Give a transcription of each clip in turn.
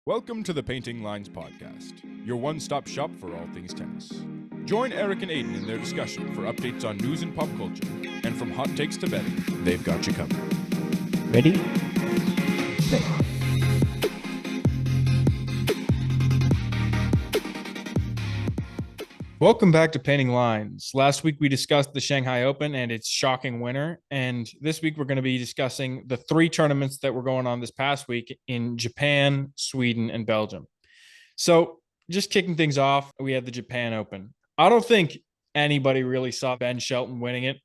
Welcome to the Painting Lines Podcast, your one-stop shop for all things tennis. Join Erik and Aidan in their discussion for updates on news and pop culture, and from hot takes to betting, they've got you covered. Ready? Play. Welcome back to Painting Lines. Last week we discussed the Shanghai Open and its shocking winner. And this week we're going to be discussing the three tournaments that were going on this past week in Japan, Sweden, and Belgium. So just kicking things off, we had the Japan Open. I don't think anybody really saw Ben Shelton winning it.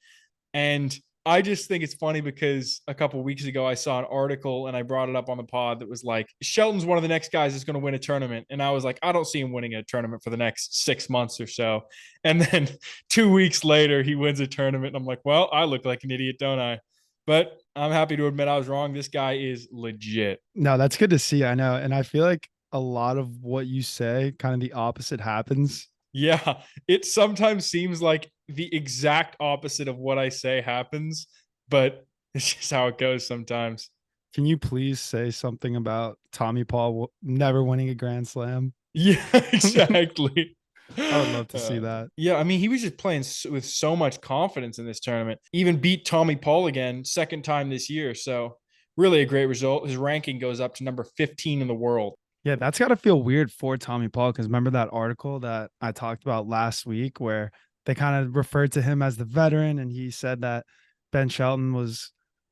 And I just think it's funny because a couple of weeks ago I saw an article and I brought it up on the pod that was like, Shelton's one of the next guys that's going to win a tournament. And I was like, I don't see him winning a tournament for the next 6 months or so. And then 2 weeks later, he wins a tournament. And I'm like, well, I look like an idiot, don't I? But I'm happy to admit I was wrong. This guy is legit. No, that's good to see. I know. And I feel like a lot of what you say, kind of the opposite happens. Yeah, it sometimes seems like the exact opposite of what I say happens, but it's just how it goes sometimes. Can you please say something about Tommy Paul never winning a Grand Slam? Yeah, exactly. I would love to see that. Yeah, I mean, he was just playing with so much confidence in this tournament. Even beat Tommy Paul again, second time this year. So really a great result. His ranking goes up to number 15 in the world. Yeah, that's got to feel weird for Tommy Paul because remember that article that I talked about last week where they kind of referred to him as the veteran and he said that Ben Shelton was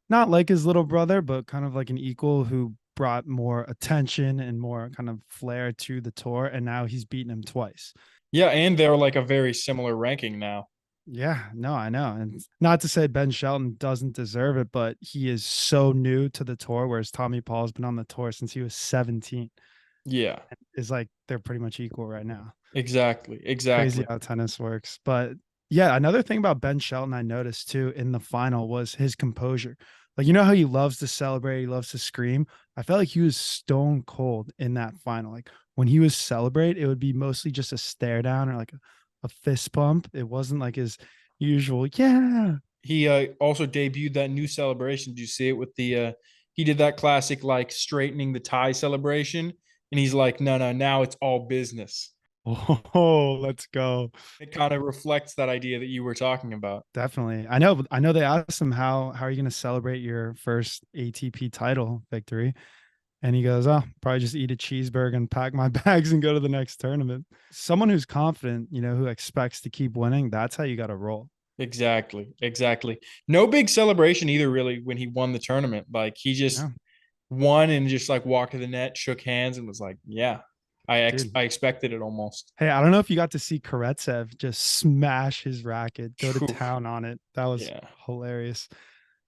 not like his little brother, but kind of like an equal who brought more attention and more kind of flair to the tour. And now he's beaten him twice. Yeah, and they're like a very similar ranking now. Yeah, no, I know. And not to say Ben Shelton doesn't deserve it, but he is so new to the tour, whereas Tommy Paul's been on the tour since he was 17. Yeah, Is like they're pretty much equal right now. exactly. Crazy how tennis works. But yeah, another thing about Ben Shelton I noticed too in the final was his composure. Like, you know how he loves to celebrate, he loves to scream. I felt like he was stone cold in that final. Like when he was celebrate, it would be mostly just a stare down or like a fist bump. It wasn't like his usual, yeah. He also debuted that new celebration. Did you see it with the he did that classic like straightening the tie celebration and he's like, no, now it's all business. Oh, let's go. It kind of reflects that idea that you were talking about. Definitely. I know they asked him how are you going to celebrate your first ATP title victory? And he goes, oh, probably just eat a cheeseburger and pack my bags and go to the next tournament. Someone who's confident, who expects to keep winning, that's how you got to roll. Exactly. No big celebration either, really, when he won the tournament. Like he just won and just like walked to the net, shook hands, and was like, yeah, I expected it almost. Hey, I don't know if you got to see Karatsev just smash his racket, go to town on it. That was hilarious.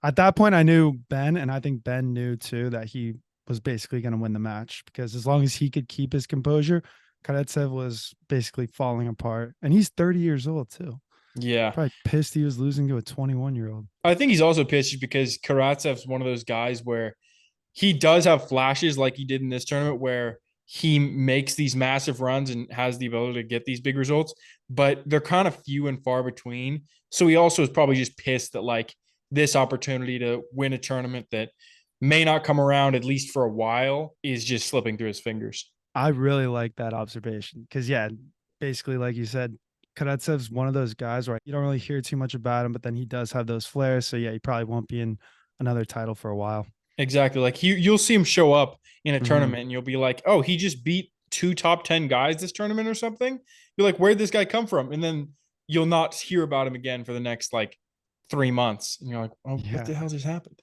At that point, I knew Ben, and I think Ben knew too that he was basically going to win the match because as long as he could keep his composure, Karatsev was basically falling apart. And he's 30 years old too. Yeah. Probably pissed he was losing to a 21-year-old. I think he's also pissed because Karatsev's one of those guys where he does have flashes like he did in this tournament where he makes these massive runs and has the ability to get these big results, but they're kind of few and far between. So he also is probably just pissed that like this opportunity to win a tournament that may not come around at least for a while is just slipping through his fingers. I really like that observation because, yeah, basically, like you said, Karatsev's one of those guys where you don't really hear too much about him, but then he does have those flares. So, yeah, he probably won't be in another title for a while. Exactly. Like you'll see him show up in a tournament and you'll be like, oh, he just beat 2 top 10 guys this tournament or something. You're like, where'd this guy come from? And then you'll not hear about him again for the next like 3 months. And you're like, oh, what the hell just happened?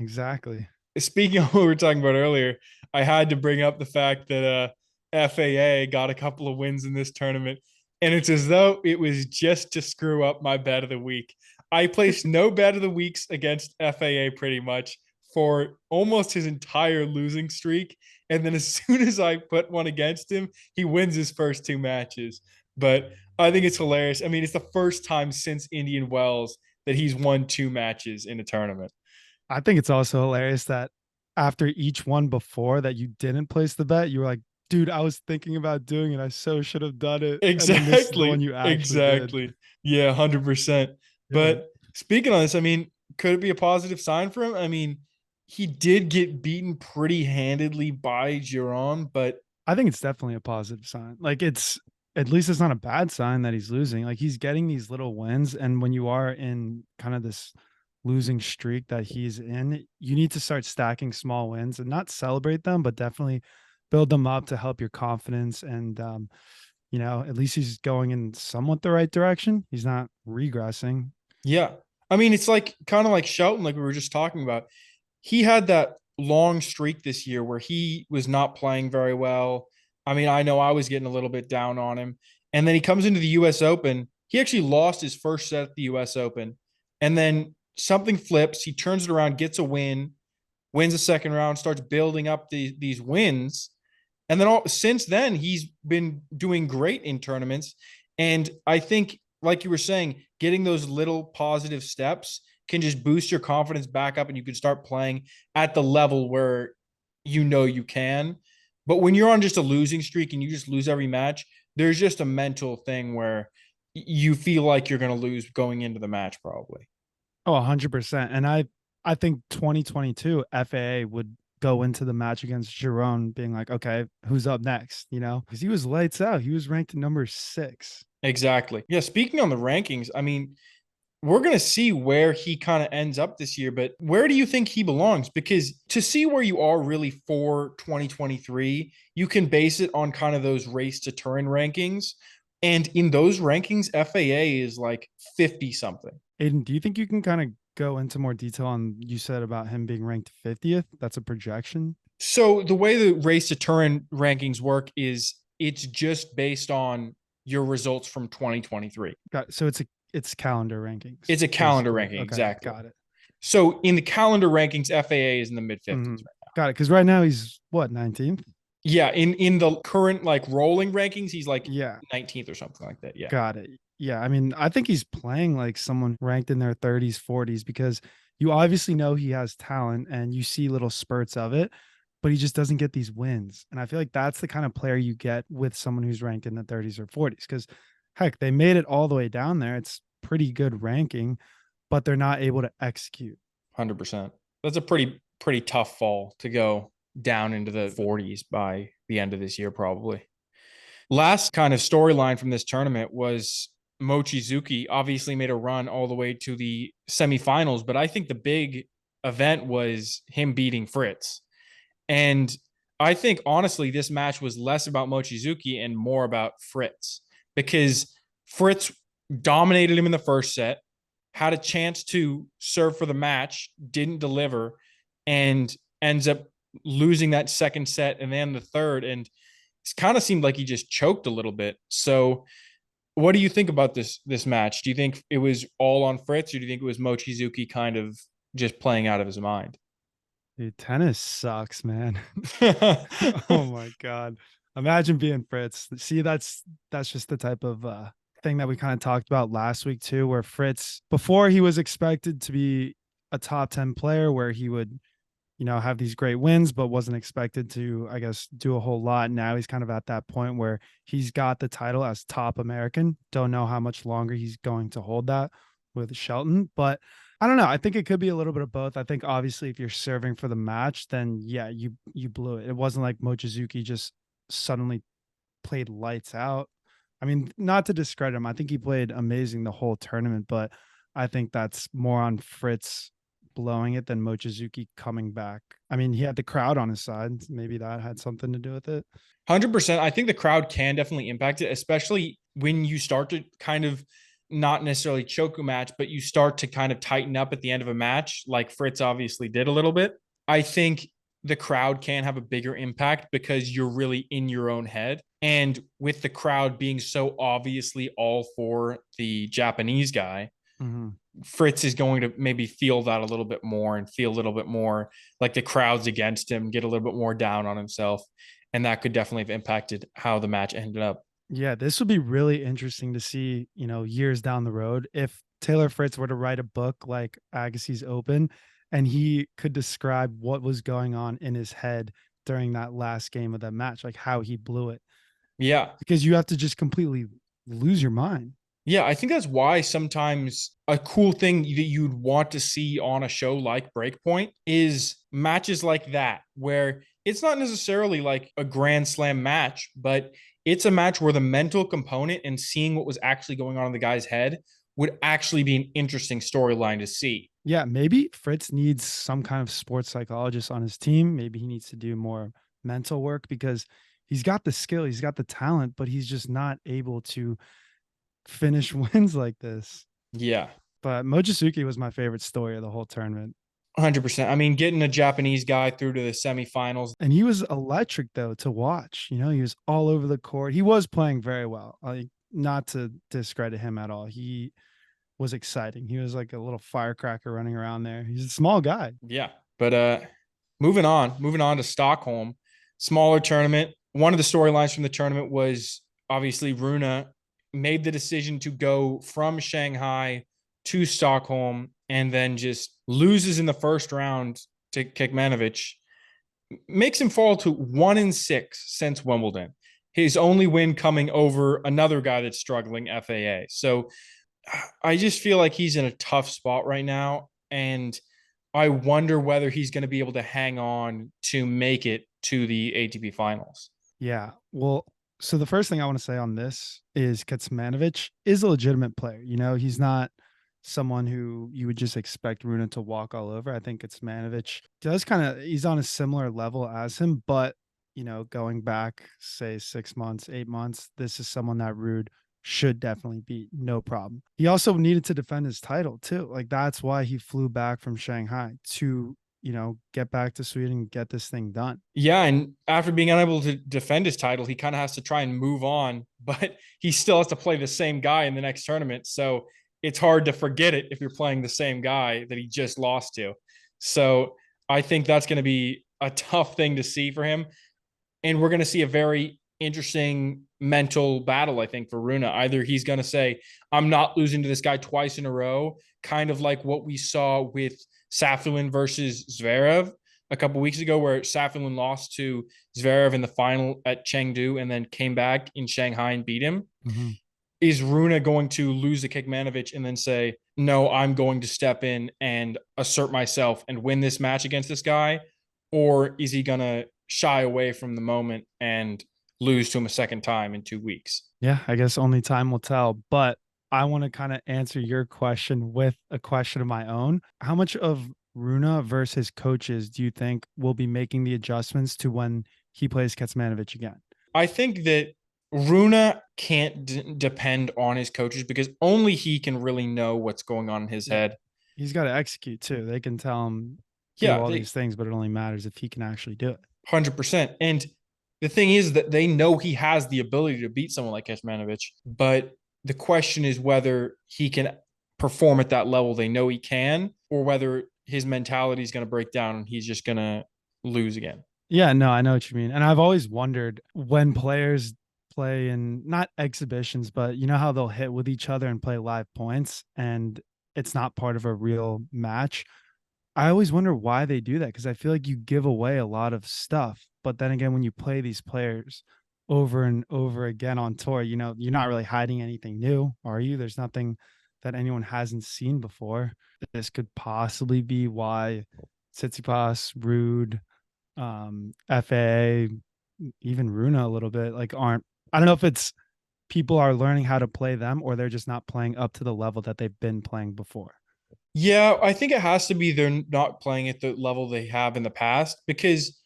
Exactly. Speaking of what we were talking about earlier, I had to bring up the fact that FAA got a couple of wins in this tournament. And it's as though it was just to screw up my bet of the week. I placed no bet of the weeks against FAA pretty much for almost his entire losing streak. And then as soon as I put one against him, he wins his first 2 matches. But I think it's hilarious. I mean, it's the first time since Indian Wells that he's won 2 matches in a tournament. I think it's also hilarious that after each one before that you didn't place the bet, you were like, dude, I was thinking about doing it. I so should have done it. Exactly. You exactly. Did. Yeah, 100%. But speaking on this, I mean, could it be a positive sign for him? I mean, He did get beaten pretty handedly by Giron, but I think it's definitely a positive sign. Like it's at least it's not a bad sign that he's losing. Like he's getting these little wins, and when you are in kind of this losing streak that he's in, you need to start stacking small wins and not celebrate them, but definitely build them up to help your confidence. And at least he's going in somewhat the right direction. He's not regressing. yeah. I mean, it's like kind of like Shelton, like we were just talking about. He had that long streak this year where he was not playing very well. I mean, I know I was getting a little bit down on him. And then he comes into the US Open. He actually lost his first set at the US Open. And then something flips. He turns it around, gets a win, wins a second round, starts building up these wins. And then since then, he's been doing great in tournaments. And I think, like you were saying, getting those little positive steps can just boost your confidence back up and you can start playing at the level where you can. But when you're on just a losing streak and you just lose every match, there's just a mental thing where you feel like you're going to lose going into the match probably. Oh, 100%. And I think 2022 FAA would go into the match against Giron being like, okay, who's up next? Because he was lights out. He was ranked number 6. Exactly. Yeah. Speaking on the rankings, I mean, we're going to see where he kind of ends up this year, but where do you think he belongs? Because to see where you are really for 2023, you can base it on kind of those race to Turin rankings. And in those rankings, FAA is like 50 something. Aidan, do you think you can kind of go into more detail on you said about him being ranked 50th? That's a projection. So the way the race to Turin rankings work is it's just based on your results from 2023. So it's calendar rankings. It's a calendar basically. ranking, Okay, exactly. got it. So in the calendar rankings, FAA is in the mid 50s right now. Got it. Because right now he's what, 19th? Yeah, in the current like rolling rankings, he's like Yeah, 19th or something like that. Yeah. got it. Yeah, I mean, I think he's playing like someone ranked in their 30s, 40s because you obviously know he has talent and you see little spurts of it, but he just doesn't get these wins. And I feel like that's the kind of player you get with someone who's ranked in the 30s or 40s because heck, they made it all the way down there. It's pretty good ranking, but they're not able to execute. 100%. That's a pretty tough fall to go down into the 40s by the end of this year, probably. Last kind of storyline from this tournament was Mochizuki obviously made a run all the way to the semifinals, but I think the big event was him beating Fritz. And I think honestly, this match was less about Mochizuki and more about Fritz because Fritz dominated him in the first set, had a chance to serve for the match, didn't deliver, and ends up losing that second set and then the third. And it kind of seemed like he just choked a little bit. So what do you think about this match? Do you think it was all on Fritz or do you think it was Mochizuki kind of just playing out of his mind? Dude, tennis sucks, man. Oh my God. Imagine being Fritz. See, that's just the type of thing that we kind of talked about last week too, where Fritz, before he was expected to be a top 10 player, where he would, have these great wins, but wasn't expected to, I guess, do a whole lot. Now he's kind of at that point where he's got the title as top American. Don't know how much longer he's going to hold that with Shelton, but I don't know. I think it could be a little bit of both. I think obviously if you're serving for the match, then yeah, you blew it. It wasn't like Mochizuki just suddenly played lights out. I mean, not to discredit him. I think he played amazing the whole tournament, but I think that's more on Fritz blowing it than Mochizuki coming back. I mean, he had the crowd on his side. Maybe that had something to do with it. 100%. I think the crowd can definitely impact it, especially when you start to kind of not necessarily choke a match, but you start to kind of tighten up at the end of a match, like Fritz obviously did a little bit. I think the crowd can have a bigger impact because you're really in your own head. And with the crowd being so obviously all for the Japanese guy, Fritz is going to maybe feel that a little bit more and feel a little bit more like the crowd's against him, get a little bit more down on himself. And that could definitely have impacted how the match ended up. Yeah, this would be really interesting to see, years down the road if Taylor Fritz were to write a book like Agassi's Open and he could describe what was going on in his head during that last game of that match, like how he blew it. Yeah. Because you have to just completely lose your mind. Yeah, I think that's why sometimes a cool thing that you'd want to see on a show like Breakpoint is matches like that, where it's not necessarily like a grand slam match, but it's a match where the mental component and seeing what was actually going on in the guy's head would actually be an interesting storyline to see. Yeah, maybe Fritz needs some kind of sports psychologist on his team. Maybe he needs to do more mental work because he's got the skill, he's got the talent, but he's just not able to finish wins like this. Yeah, But Mochizuki was my favorite story of the whole tournament. 100%. I mean, getting a Japanese guy through to the semifinals. And he was electric though to watch. You know, he was all over the court. He was playing very well. Like, not to discredit him at all. He was exciting. He was like a little firecracker running around there. He's a small guy. Yeah. But moving on to Stockholm, smaller tournament. One of the storylines from the tournament was obviously Runa made the decision to go from Shanghai to Stockholm and then just loses in the first round to Kekmanovic, makes him fall to 1-6 since Wimbledon. His only win coming over another guy that's struggling, FAA. So I just feel like he's in a tough spot right now. And I wonder whether he's going to be able to hang on to make it to the ATP finals. Yeah. Well, so the first thing I want to say on this is Kecmanovic is a legitimate player. You know, he's not someone who you would just expect Runa to walk all over. I think Kecmanovic does kind of, he's on a similar level as him, but, you know, going back, say 6 months, 8 months, this is someone that Rude should definitely beat. No problem. He also needed to defend his title too. Like, that's why he flew back from Shanghai to, you know, get back to Sweden and get this thing done. Yeah, and after being unable to defend his title, he kind of has to try and move on, but he still has to play the same guy in the next tournament. So it's hard to forget it if you're playing the same guy that he just lost to. So I think that's going to be a tough thing to see for him. And we're going to see a very interesting mental battle, I think, for Runa. Either he's going to say, I'm not losing to this guy twice in a row, kind of like what we saw with Safulin versus Zverev a couple weeks ago, where Safulin lost to Zverev in the final at Chengdu and then came back in Shanghai and beat him. Mm-hmm. Is Runa going to lose to Kekmanovic and then say, no, I'm going to step in and assert myself and win this match against this guy? Or is he going to shy away from the moment and lose to him a second time in 2 weeks? Yeah, I guess only time will tell. But I want to kind of answer your question with a question of my own. How much of Runa versus coaches do you think will be making the adjustments to when he plays Kecmanovic again? I think that Runa can't depend on his coaches because only he can really know what's going on in his head. He's got to execute too. They can tell him do Yeah, all these things, but it only matters if he can actually do it. 100%. And the thing is that they know he has the ability to beat someone like Kecmanovic, but the question is whether he can perform at that level they know he can, or whether his mentality is going to break down and he's just going to lose again. Yeah, no, I know what you mean. And I've always wondered when players play in not exhibitions, but you know how they'll hit with each other and play live points and it's not part of a real match. I always wonder why they do that because I feel like you give away a lot of stuff. But then again, when you play these players over and over again on tour, you know, you're not really hiding anything new, are you? There's nothing that anyone hasn't seen before. This could possibly be why Tsitsipas, Rude, FAA, even Runa a little bit, like aren't, I don't know if it's people are learning how to play them or they're just not playing up to the level that they've been playing before. Yeah, I think it has to be they're not playing at the level they have in the past because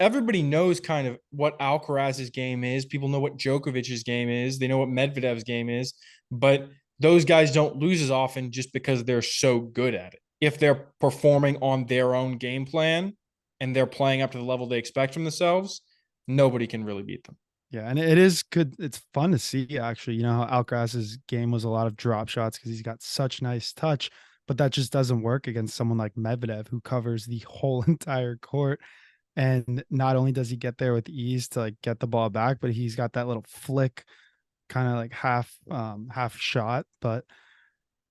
everybody knows kind of what Alcaraz's game is. People know what Djokovic's game is. They know what Medvedev's game is, but those guys don't lose as often just because they're so good at it. If they're performing on their own game plan and they're playing up to the level they expect from themselves, nobody can really beat them. Yeah, and it is good. It's fun to see actually. You know how Alcaraz's game was a lot of drop shots because he's got such nice touch, but that just doesn't work against someone like Medvedev who covers the whole entire court. And not only does he get there with ease to like get the ball back, but he's got that little flick, kind of like half shot. But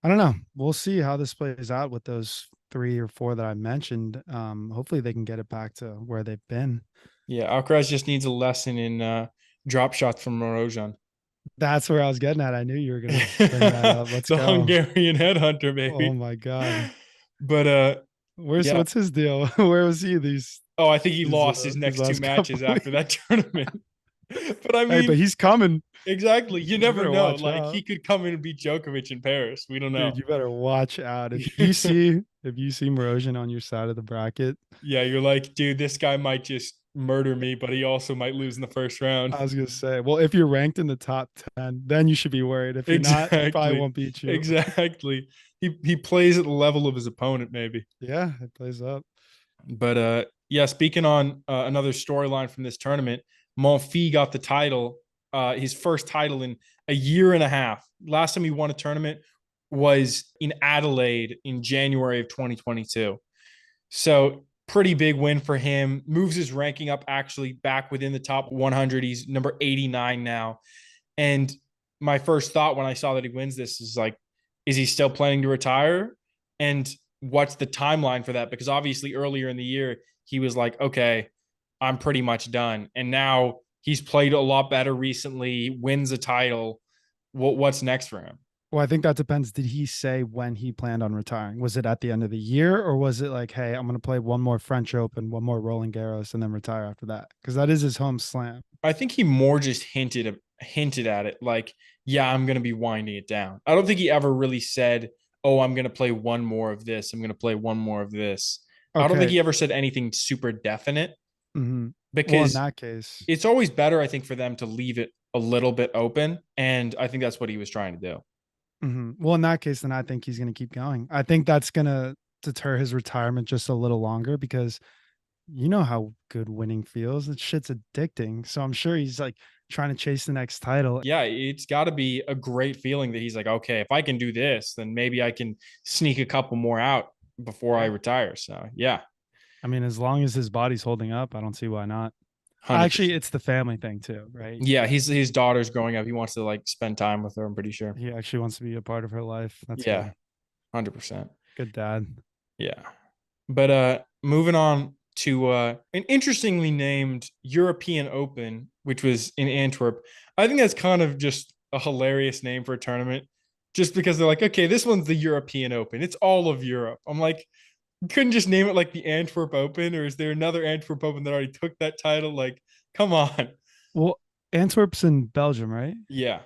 I don't know. We'll see how this plays out with those 3 or 4 that I mentioned. Hopefully they can get it back to where they've been. Yeah, Alcaraz just needs a lesson in drop shots from Morojan. That's where I was getting at. I knew you were gonna bring that up. Let's The go. Hungarian headhunter, Oh baby. my god. But yeah. What's his deal? Where was he Oh, I think he lost his these next two last couple matches after that tournament. But I Hey, but mean, he's coming. exactly. You You never better know. watch Like out. he could come in and beat Djokovic in Paris. We don't Dude, know. you better watch out. If you see Morozian on your side of the bracket, Yeah, you're like, dude, this guy might just murder me, but he also might lose in the first round. I was gonna say, well, if you're ranked in the top 10, then you should be worried. If you're not, he probably Exactly. won't beat you. Exactly. He plays at the level of his opponent, maybe. Yeah, it plays up. But yeah, speaking on another storyline from this tournament, Monfils got the title, his first title in a year and a half. Last time he won a tournament was in Adelaide in January of 2022. So pretty big win for him. Moves his ranking up actually back within the top 100. He's number 89 now. And my first thought when I saw that he wins this is like, is he still planning to retire? And what's the timeline for that? Because obviously earlier in the year, he was like, okay, I'm pretty much done. And now he's played a lot better recently, wins a title. What's next for him? Well, I think that depends. Did he say when he planned on retiring? Was it at the end of the year, or was it like, hey, I'm going to play one more French Open, one more Roland Garros, and then retire after that? Because that is his home slam. I think he more just hinted at it, like, yeah, I'm gonna be winding it down. I don't think he ever really said, oh, I'm gonna play one more of this. I'm gonna play one more of this. I don't think Okay. he ever said anything super definite hmm Well, in because that case, it's always better, I think, for them to leave it a little bit open. And I think that's what he was trying to do. well, in that case, then I think he's going to keep going. I think that's going to deter his retirement just a little longer because you know how good winning feels. That shit's addicting. So I'm sure he's like trying to chase the next title. Yeah, it's got to be a great feeling that he's like, okay, if I can do this, then maybe I can sneak a couple more out before I Yeah. retire. So yeah, I mean, as long as his body's holding up, I don't see why not. Actually, 100%. it's the family thing too, right? Yeah, his daughter's growing up. He wants to like spend time with her. I'm pretty sure. He actually wants to be a part of her life. That's Yeah, good. 100%. Good dad. Yeah, but moving on to an interestingly named European Open, which was in Antwerp. I think that's kind of just a hilarious name for a tournament, just because they're like, okay, this one's the European Open. It's all of Europe. I'm like, you couldn't just name it like the Antwerp Open, or is there another Antwerp Open that already took that title? Like, come on. Well, Antwerp's in Belgium, right? Yeah.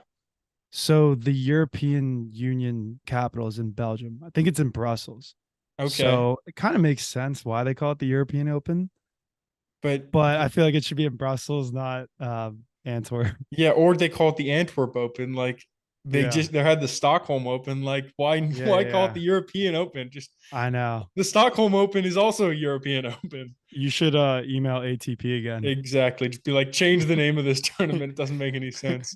So the European Union capital is in Belgium. I think it's in Brussels. Okay. So it kind of makes sense why they call it the European Open, But but I feel like it should be in Brussels, not Antwerp. yeah, or they call it the Antwerp Open. Like Yeah. they had the Stockholm Open. Like why Yeah, why yeah, call it yeah. the European Open? Just I know. the Stockholm Open is also a European Open. You should email ATP again. Exactly. Just be like, change the name of this tournament. It doesn't make any sense.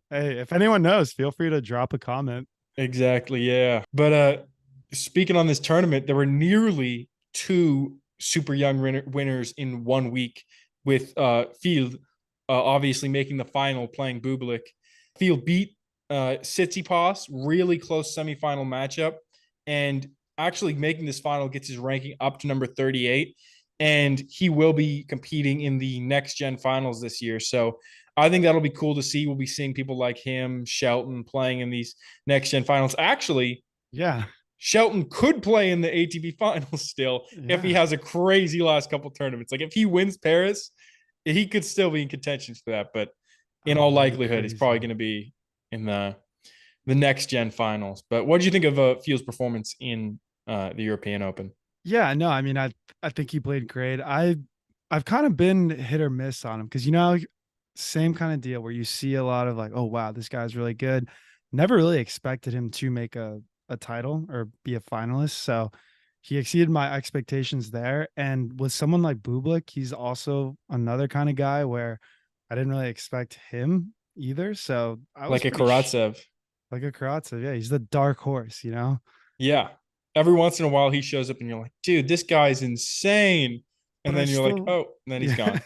Hey, if anyone knows, feel free to drop a comment. Exactly. Yeah. But speaking on this tournament, there were nearly two super young winners in 1 week with Field obviously making the final playing Bublik. Field beat Tsitsipas, really close semifinal matchup, and actually making this final gets his ranking up to number 38. And he will be competing in the next gen finals this year. So I think that'll be cool to see. We'll be seeing people like him, Shelton, playing in these next gen finals. Actually, Yeah. Shelton could play in the ATP finals still if he Yeah. has a crazy last couple tournaments. Like if he wins Paris, he could still be in contention for that. But in Oh, all that'd be likelihood, he's probably crazy. going to be in the next gen finals. But what do you think of Field's performance in the European Open? Yeah, no, I mean, I think he played great. I've kind of been hit or miss on him because same kind of deal where you see a lot of like, oh wow, this guy's really good. Never really expected him to make a title or be a finalist. So he exceeded my expectations there. And with someone like Bublik, he's also another kind of guy where I didn't really expect him either. So I was Like a pretty Karatsev. like a Karatsev. Yeah, he's the dark horse, you know? Yeah. Every once in a while, he shows up and you're like, dude, this guy's insane. But And I then you're like, still, oh, and then he's yeah. gone.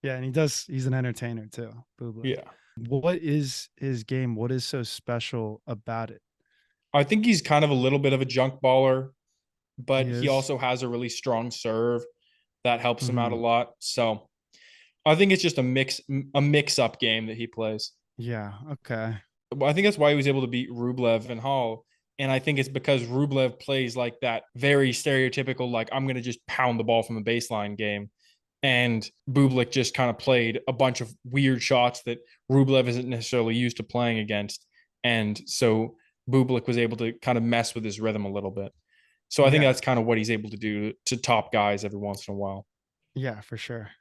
Yeah, and he's an entertainer too, Bublik. Yeah. What is his game? What is so special about it? I think he's kind of a little bit of a junk baller, He but he is. also has a really strong serve that helps him out a Mhm. lot. So I think it's just a mix up game that he plays. Yeah. Okay. Well, I think that's why he was able to beat Rublev and Hall. And I think it's because Rublev plays like that very stereotypical, like, I'm going to just pound the ball from the baseline game. And Bublik just kind of played a bunch of weird shots that Rublev isn't necessarily used to playing against. And so Bublik was able to kind of mess with his rhythm a little bit. So I think Yeah. that's kind of what he's able to do to top guys every once in a while. Yeah, for sure.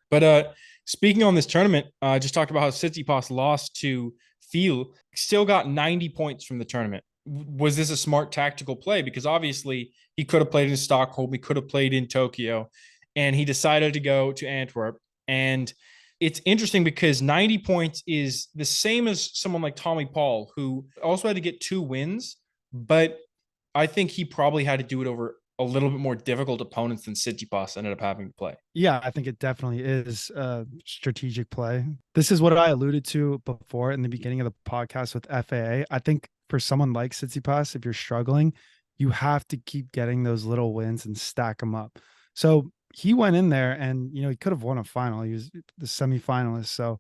But speaking on this tournament, I just talked about how Tsitsipas lost to Thiel, still got 90 points from the tournament. Was this a smart tactical play? Because obviously he could have played in Stockholm, he could have played in Tokyo, and he decided to go to Antwerp. And it's interesting because 90 points is the same as someone like Tommy Paul, who also had to get 2 wins, but I think he probably had to do it over a little bit more difficult opponents than Tsitsipas ended up having to play. Yeah, I think it definitely is a strategic play. This is what I alluded to before in the beginning of the podcast with FAA. I think for someone like Tsitsipas, if you're struggling, you have to keep getting those little wins and stack them up. So he went in there and, he could have won a final. He was the semifinalist. So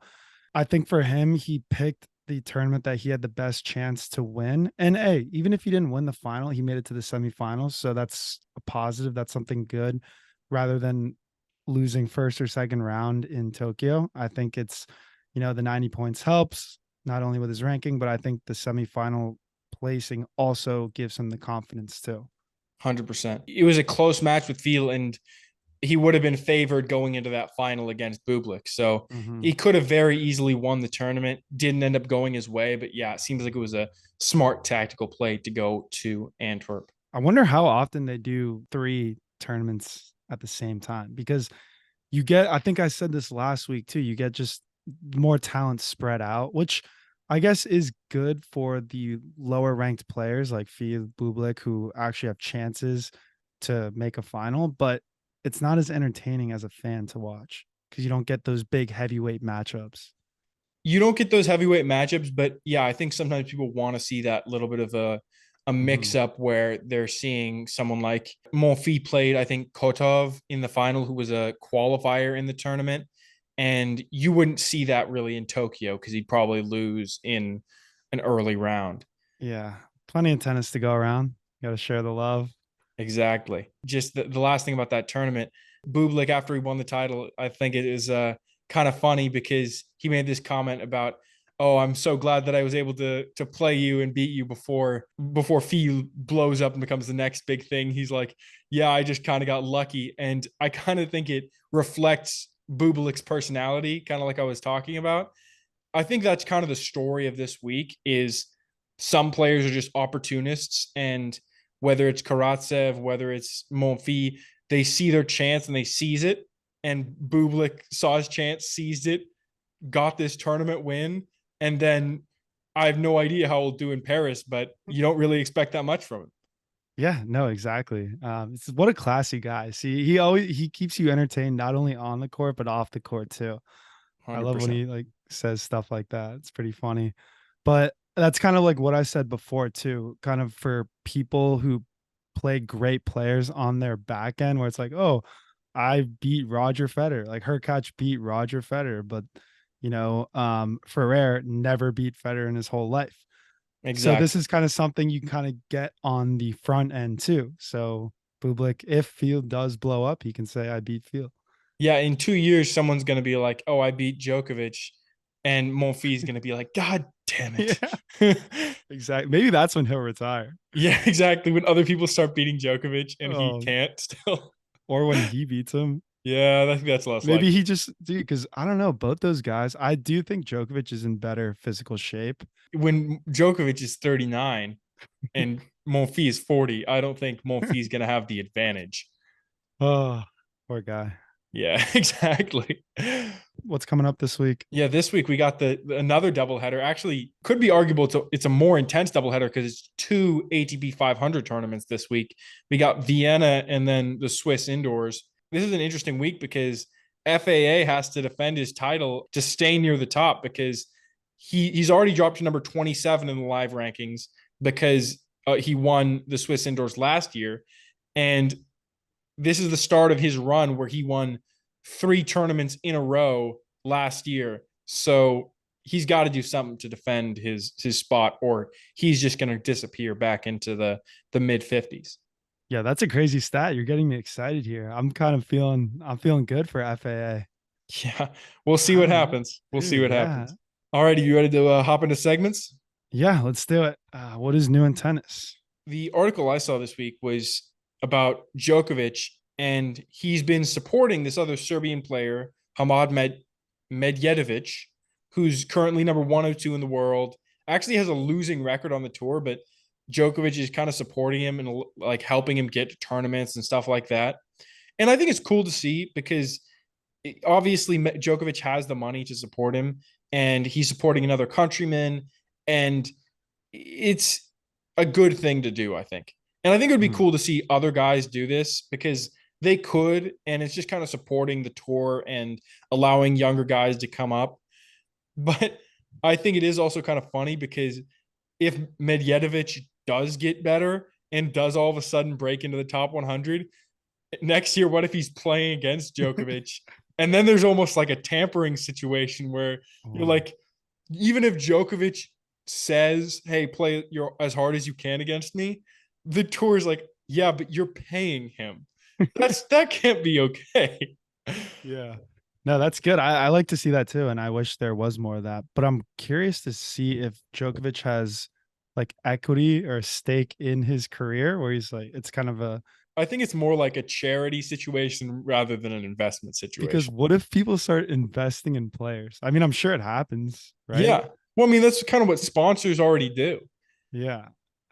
I think for him, he picked the tournament that he had the best chance to win. And hey, even if he didn't win the final, he made it to the semifinals. So that's a positive. That's something good rather than losing first or second round in Tokyo. I think it's, the 90 points helps not only with his ranking, but I think the semifinal placing also gives him the confidence too. 100%. It was a close match with Thiel, and he would have been favored going into that final against Bublik. So Mhm. he could have very easily won the tournament. Didn't end up going his way, but yeah, it seems like it was a smart tactical play to go to Antwerp. I wonder how often they do 3 tournaments at the same time because I think I said this last week too, you get just more talent spread out, which I guess is good for the lower ranked players like Fee Bublik who actually have chances to make a final, but it's not as entertaining as a fan to watch because you don't get those big heavyweight matchups. You don't get those heavyweight matchups, but yeah, I think sometimes people want to see that little bit of a mix Mhm. up where they're seeing someone like Monfils played, I think, Kotov in the final, who was a qualifier in the tournament. And you wouldn't see that really in Tokyo because he'd probably lose in an early round. Yeah, plenty of tennis to go around. Got to share the love. Exactly. Just the last thing about that tournament, Bublik, after he won the title, I think it is kind of funny because he made this comment about, "Oh, I'm so glad that I was able to play you and beat you before Fee blows up and becomes the next big thing." He's like, "Yeah, I just kind of got lucky," and I kind of think it reflects Bublik's personality, kind of like I was talking about. I think that's kind of the story of this week is some players are just opportunists, and whether it's Karatsev, whether it's Monfils, they see their chance and they seize it. And Bublik saw his chance, seized it, got this tournament win, and then I have no idea how he'll do in Paris, but you don't really expect that much from him. Yeah, no, exactly. It's what a classy guy. See, he keeps you entertained not only on the court but off the court too. I love when 100%. he like says stuff like that. It's pretty funny. But that's kind of like what I said before too, kind of for people who play great players on their back end where it's like, "Oh, I beat Roger Federer." Like Hurkacz beat Roger Federer, but Ferrer never beat Federer in his whole life. So this Exactly. is kind of something you kind of get on the front end too. So Bublik, if Field does blow up, he can say, "I beat Field." Yeah, in 2 years, someone's going to be like, "Oh, I beat Djokovic." And Monfils is going to be like, "God damn Yeah, it." exactly. Maybe that's when he'll retire. Yeah, exactly. When other people start beating Djokovic and he Oh, can't still. or when he beats him. Yeah, I think that's less Maybe likely. he just dude, because I don't know, both those guys, I do think Djokovic is in better physical shape. When Djokovic is 39 and Monfils is 40, I don't think Monfils is going to have the advantage. Oh, poor guy. Yeah, exactly. What's coming up this week? Yeah, this week we got the another doubleheader. Actually, could be arguable. It's a more intense doubleheader because it's 2 ATP 500 tournaments this week. We got Vienna and then the Swiss indoors. This is an interesting week because FAA has to defend his title to stay near the top because he's already dropped to number 27 in the live rankings because he won the Swiss indoors last year, and this is the start of his run where he won 3 tournaments in a row last year. So he's got to do something to defend his spot, or he's just going to disappear back into the mid 50s. Yeah, that's a crazy stat. You're getting me excited here. I'm feeling good for FAA. Yeah, we'll see I what don't know. happens. We'll see Dude, what yeah. happens. All righty, you ready to hop into segments? Yeah, let's do it. What is new in tennis? The article I saw this week was about Djokovic, and he's been supporting this other Serbian player, Medjedovic, who's currently number 102 in the world. Actually has a losing record on the tour, but Djokovic is kind of supporting him and like helping him get to tournaments and stuff like that. And I think it's cool to see because obviously Djokovic has the money to support him, and he's supporting another countryman, and it's a good thing to do, I think. And I think it would be cool to see other guys do this because they could, and it's just kind of supporting the tour and allowing younger guys to come up. But I think it is also kind of funny because if Medjedovic does get better and does all of a sudden break into the top 100 next year, what if he's playing against Djokovic? And then there's almost like a tampering situation where you're like, even if Djokovic says, "Hey, play as hard as you can against me," the tour's like, "Yeah, but you're paying him." That can't be okay. Yeah. No, that's good. I like to see that too. And I wish there was more of that. But I'm curious to see if Djokovic has like equity or stake in his career where he's like, it's kind of a, I think it's more like a charity situation rather than an investment because situation. what if people start investing in players? I mean, I'm sure it happens, right? Yeah. Well, I mean, that's kind of what sponsors already do. Yeah.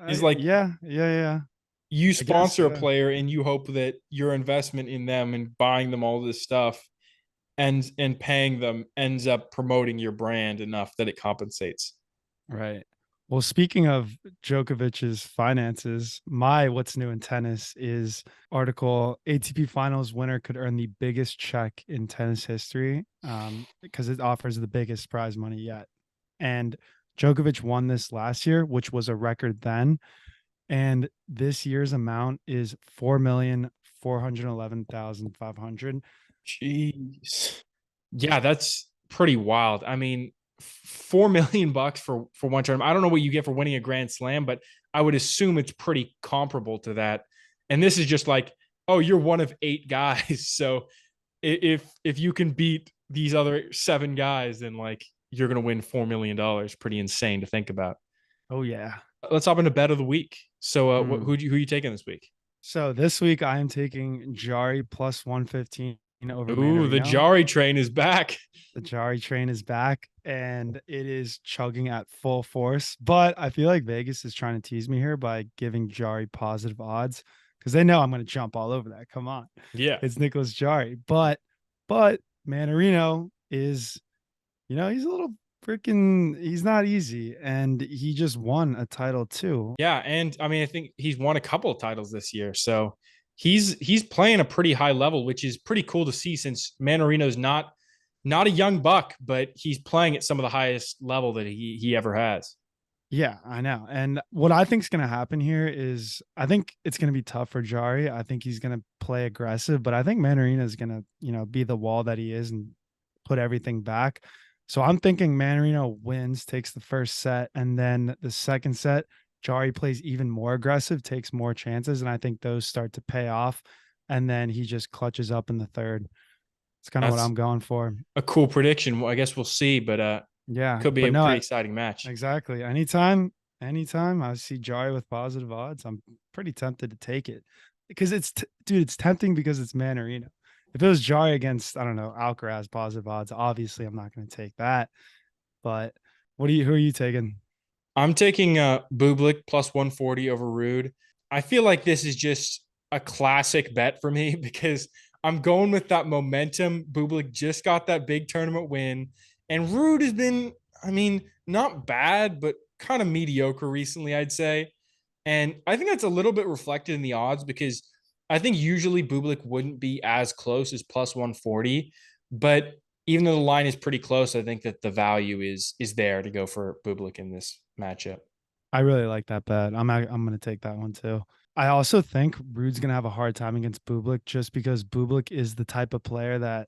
Is like Yeah. you I guess, sponsor a yeah. player and you hope that your investment in them and buying them all this stuff and paying them ends up promoting your brand enough that it compensates. Right. Well, speaking of Djokovic's finances, my what's new in tennis is article ATP Finals winner could earn the biggest check in tennis history because it offers the biggest prize money yet. And Djokovic won this last year, which was a record then. And this year's amount is 4,411,500. Jeez. Yeah, that's pretty wild. I mean, $4 million for one term. I don't know what you get for winning a Grand Slam, but I would assume it's pretty comparable to that. And this is just like, oh, you're one of 8 guys. So if you can beat these other 7 guys, then like you're gonna win $4 million. Pretty insane to think about. Oh, yeah. Let's hop into bet of the week. So Mm. who are you taking this week? So this week I am taking Jari plus 115 over Ooh, the Manarino. Jari train is back. The Jari train is back and it is chugging at full force. But I feel like Vegas is trying to tease me here by giving Jari positive odds because they know I'm going to jump all over that. Come on. Yeah. It's Nicholas Jari. But Manarino is, he's a little freaking, he's not easy. And he just won a title too. Yeah, and I mean, I think he's won a couple of titles this year, so he's playing a pretty high level, which is pretty cool to see since Manarino's not a young buck, but he's playing at some of the highest level that he ever has. Yeah, I know. And what I think is going to happen here is I think it's going to be tough for Jari. I think he's going to play aggressive, but I think Manarino is going to, be the wall that he is and put everything back. So I'm thinking Manarino wins, takes the first set, and then the second set, Jari plays even more aggressive, takes more chances, and I think those start to pay off. And then he just clutches up in the third. It's kind of what That's I'm going for. a cool prediction. Well, I guess we'll see, but Yeah, could be but a no, pretty exciting match. exactly. Anytime I see Jari with positive odds, I'm pretty tempted to take it because it's tempting because it's Manarino. If it was Jari against, I don't know, Alcaraz positive odds, obviously I'm not going to take that. But who are you taking? I'm taking Bublik plus 140 over Rude. I feel like this is just a classic bet for me because I'm going with that momentum. Bublik just got that big tournament win, and Rude has been, I mean, not bad, but kind of mediocre recently, I'd say. And I think that's a little bit reflected in the odds because I think usually Bublik wouldn't be as close as plus 140, but even though the line is pretty close, I think that the value is there to go for Bublik in this matchup. I really like that bet. I'm going to take that one too. I also think Rude's going to have a hard time against Bublik just because Bublik is the type of player that,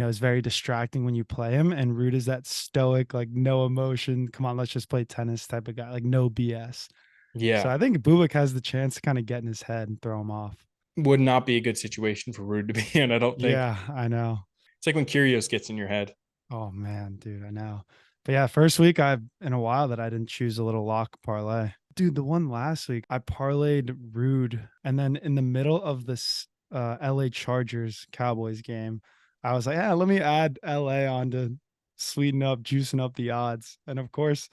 is very distracting when you play him. And Ruud is that stoic, like no emotion. Come on, let's just play tennis type of guy, like no BS. So Yeah. I think Bublik has the chance to kind of get in his head and throw him off. Would not be a good situation for Ruud to be in, I don't think. Yeah, I know. It's like when Kyrgios gets in your head. Oh man, dude, I know. But yeah, first week I've in a while that I didn't choose a little lock parlay. Dude, the one last week I parlayed Ruud, and then in the middle of this LA Chargers Cowboys game, I was like, yeah, let me add LA on to sweeten up, juicing up the odds. And of course,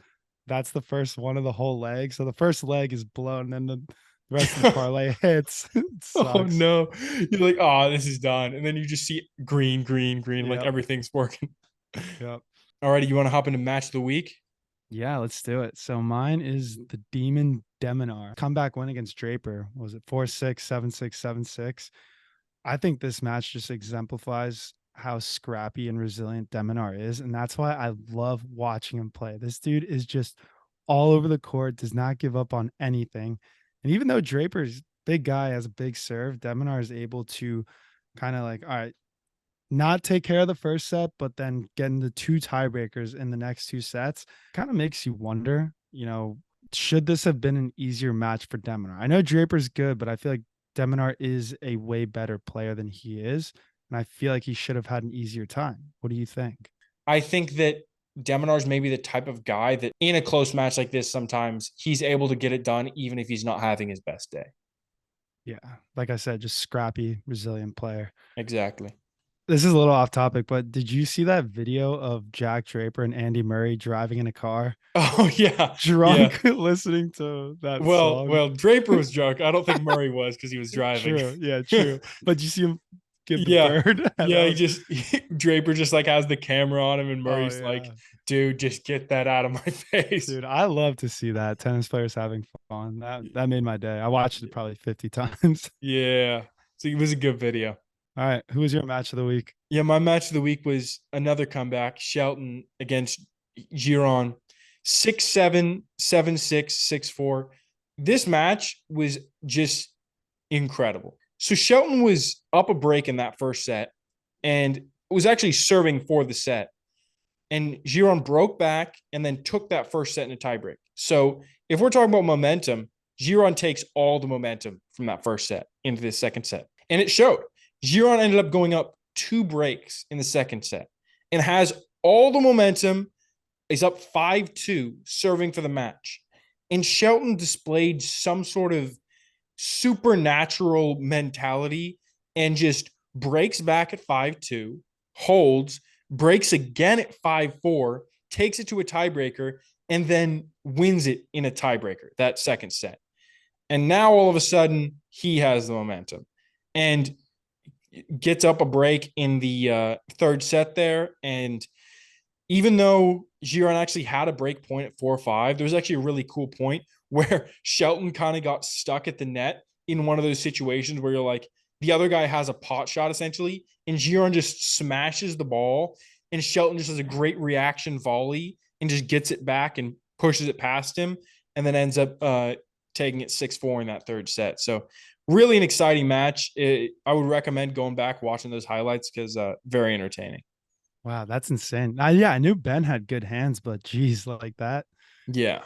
that's the first one of the whole leg. So the first leg is blown, and then the rest of the parlay hits. It Oh sucks. no. You're like, oh, this is done. And then you just see green, green, green, like Yep. everything's working. Yep. Alrighty, you want to hop into match of the week? Yeah, let's do it. So mine is the Demon Deminar. Comeback win against Draper. What was it 4-6, 7-6, 7-6? I think this match just exemplifies how scrappy and resilient Deminar is. And that's why I love watching him play. This dude is just all over the court, does not give up on anything. And even though Draper's big guy has a big serve, Deminar is able to kind of like, all right, not take care of the first set, but then getting the two tiebreakers in the next two sets kind of makes you wonder, should this have been an easier match for Deminar? I know Draper's good, but I feel like Deminar is a way better player than he is. And I feel like he should have had an easier time. What do you think? I think that Deminar's maybe the type of guy that in a close match like this, sometimes he's able to get it done, even if he's not having his best day. Yeah. Like I said, just scrappy, resilient player. Exactly. This is a little off topic, but did you see that video of Jack Draper and Andy Murray driving in a car? Oh yeah. Drunk Yeah. listening to that Well, song? well, Draper was drunk. I don't think Murray was because he was driving. True. Yeah, true. But you see him give the Yeah. bird? Yeah, Draper just like has the camera on him, and Oh, Murray's like, dude, just get that out of my face. dude, I love to see that tennis players having fun. That made my day. I watched it probably 50 times. Yeah. So it was a good video. All right, who was your match of the week? Yeah, my match of the week was another comeback. Shelton against Giron. 6-7, 7-6, 6-4. This match was just incredible. So Shelton was up a break in that first set and was actually serving for the set. And Giron broke back and then took that first set in a tiebreak. So if we're talking about momentum, Giron takes all the momentum from that first set into the second set. And it showed. Giron ended up going up 2 breaks in the second set and has all the momentum. He's up 5-2 serving for the match. And Shelton displayed some sort of supernatural mentality and just breaks back at 5-2, holds, breaks again at 5-4, takes it to a tiebreaker, and then wins it in a tiebreaker, that second set. And now all of a sudden, he has the momentum and gets up a break in the third set there. And even though Giron actually had a break point at 4-5, there was actually a really cool point where Shelton kind of got stuck at the net in one of those situations where you're like, the other guy has a pot shot essentially, and Giron just smashes the ball, and Shelton just has a great reaction volley and just gets it back and pushes it past him, and then ends up taking it 6-4 in that third set. So really an exciting match. I would recommend going back, watching those highlights because very entertaining. Wow, that's insane. Yeah, I knew Ben had good hands, but geez, like that. Yeah,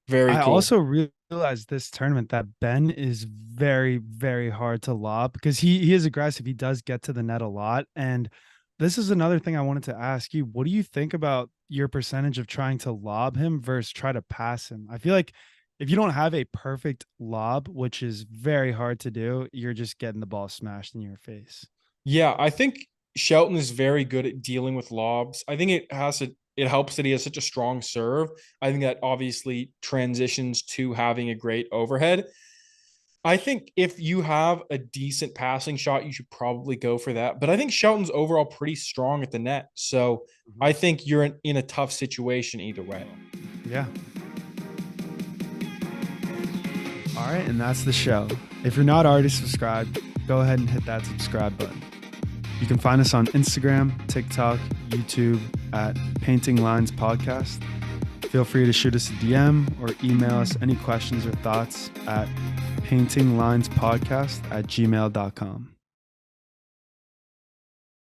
very I cool. also realized this tournament that Ben is very, very hard to lob because he is aggressive. He does get to the net a lot. And this is another thing I wanted to ask you. What do you think about your percentage of trying to lob him versus try to pass him? I feel like if you don't have a perfect lob, which is very hard to do, you're just getting the ball smashed in your face. Yeah, I think Shelton is very good at dealing with lobs. I think it helps that he has such a strong serve. I think that obviously transitions to having a great overhead. I think if you have a decent passing shot, you should probably go for that. But I think Shelton's overall pretty strong at the net. So I think you're in a tough situation either way. Yeah. All right, and that's the show. If you're not already subscribed, go ahead and hit that subscribe button. You can find us on Instagram, TikTok, YouTube at Painting Lines Podcast. Feel free to shoot us a DM or email us any questions or thoughts at paintinglinespodcast@gmail.com.